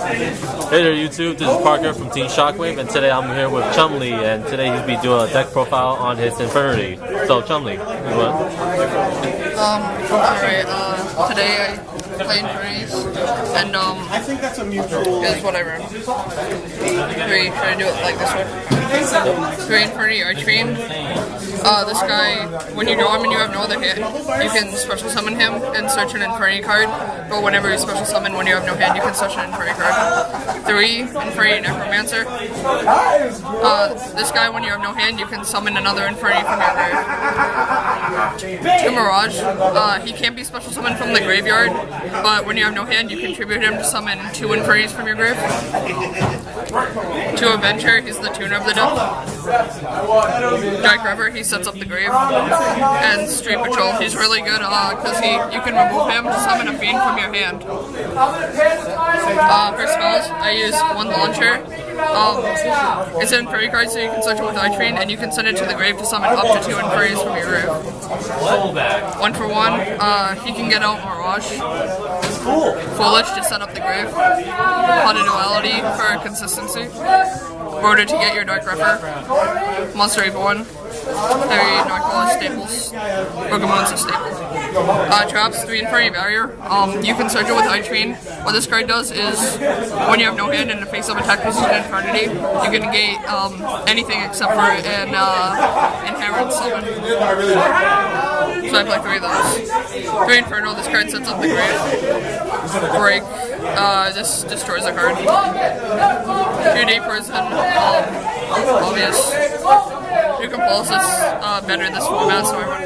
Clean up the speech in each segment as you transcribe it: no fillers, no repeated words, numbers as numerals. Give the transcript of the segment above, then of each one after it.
Hey there YouTube, this is Parker from Team Shockwave, and today I'm here with Chumley, and today he'll be doing a deck profile on his Infernity. So Chumley, what? Alright, today I play Infernity, and I think that's a mutual. here's what I run. 3, should I do it like this one? 3 Infernity Archfiend. This guy, when you draw him and you have no other hit, you can special summon him and search an Infernity card, but whenever you special summon when you have no hand, you can search an Infernity card. 3 Infernity Necromancer. This guy, when you have no hand, you can summon another Infernity from your grave. 2 Mirage. He can't be special summoned from the graveyard, but when you have no hand, you can tribute him to summon 2 Infernitys from your grave. 2 Avenger, he's the tuner of the deck. Dark River, he sets up the grave. And Street Patrol, he's really good because you can remove him to summon a fiend from your hand. For spells, I use 1 Launcher. It's an Infernity card, so you can search it with Archfiend, and you can send it to the grave to summon up to 2 Infernitys from your grave. 1 for 1, he can get out Mirage. Foolish to set up the grave. Pot of Duality for consistency. Order to get your Dark Refer. Monster Reborn. Heavy Dark Staples. Rogamon's a staple. Traps, 3 Infernity Barrier. You can search it with Archfiend. What this card does is, when you have no hand in the face of attack position Infernity, you can negate anything except for an inherent summon. So I play 3 of those. 3 Inferno, this card sets up the grave. Break, this destroys a card. 2-day Prison, obvious. 2 Compulsus, better this format, so I run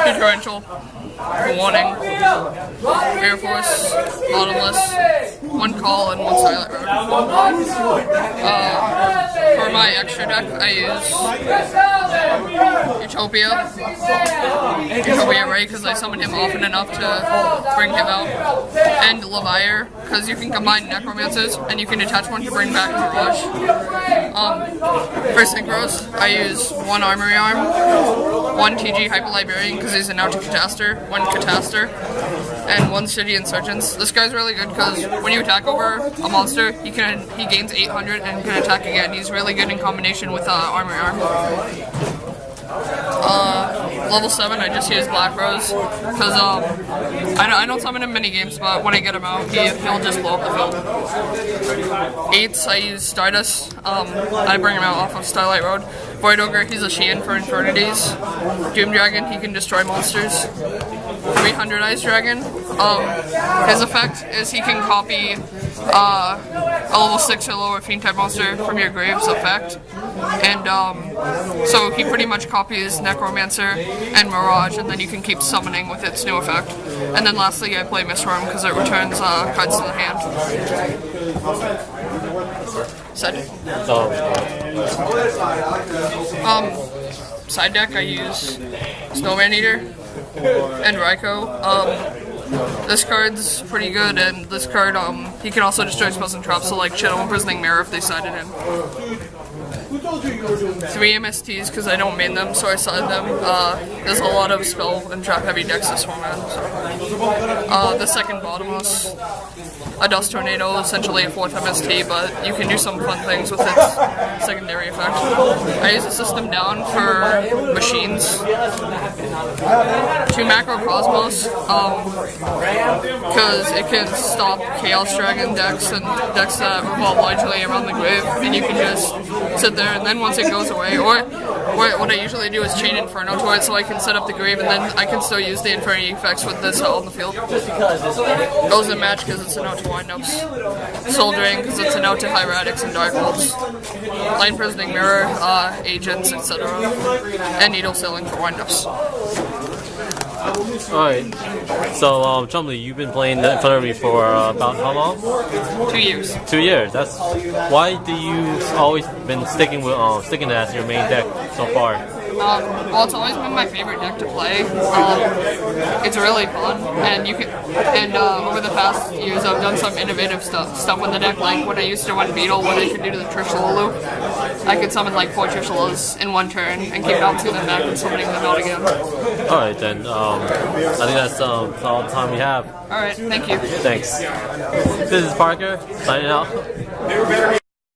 2. 2 Torrential, Warning. Air Force, Bottomless, 1 Call, and 1 Silent Road. For my extra deck, I use Utopia, right, because I summon him often enough to bring him out, and Levier, because you can combine Necromancers, and you can attach 1 to bring back Mirage. For Synchros, I use 1 Armory Arm, 1 TG Hyper Librarian, because he's an out to Cataster, 1 Cataster, and 1 City Insurgents. This guy's really good because when you attack over a monster, he gains 800 and can attack again. He's really good in combination with Armory Arm. Level 7, I just use Black Rose because I don't summon him many games, but when I get him out, he'll just blow up the field. 8s, I use Stardust. I bring him out off of Starlight Road. Void Ogre, he's a Sheehan for Infernities. Doom Dragon, he can destroy monsters. 300 Ice Dragon. His effect is he can copy a level 6 or lower Fiend type monster from your grave's effect. And so he pretty much copies Necromancer and Mirage, and then you can keep summoning with its new effect. And then lastly, I play Mistworm because it returns cards to the hand. Side deck, I use Snowman Eater and Raikou. This card's pretty good, and this card, he can also destroy spells and traps, so like Channel Imprisoning Mirror if they sided him. 3 MSTs because I don't main them, so I side them. There's a lot of spell and trap heavy decks this format. So. The second Bottomless, a Dust Tornado, essentially a 4th MST, but you can do some fun things with its secondary effect. I use a system down for machines. 2 Macro Cosmos, because it can stop Chaos Dragon decks and decks that revolve largely around the grave, and you can just sit there, and then once it goes away, or what I usually do is chain Inferno to it so I can set up the grave, and then I can still use the Infernity effects with this on the field. Goes in match because it's a note to windups. Soul Drain because it's a note to Hieratics and Dark Wolves. Line Imprisoning Mirror, Agents, etc. And Needle Sailing for windups. Alright, so Chumley, you've been playing the Infernity for about how long? 2 years. 2 years. Why do you always been sticking to that as your main deck so far? Well, it's always been my favorite deck to play. It's really fun, and over the past years, I've done some innovative stuff with the deck. Like when I used to run Beetle, what I could do to the Trishula loop, I could summon like 4 Trishulas in one turn and keep bouncing them back and summoning them out again. All right then. I think that's all the time we have. All right, thank you. Thanks. This is Parker signing out.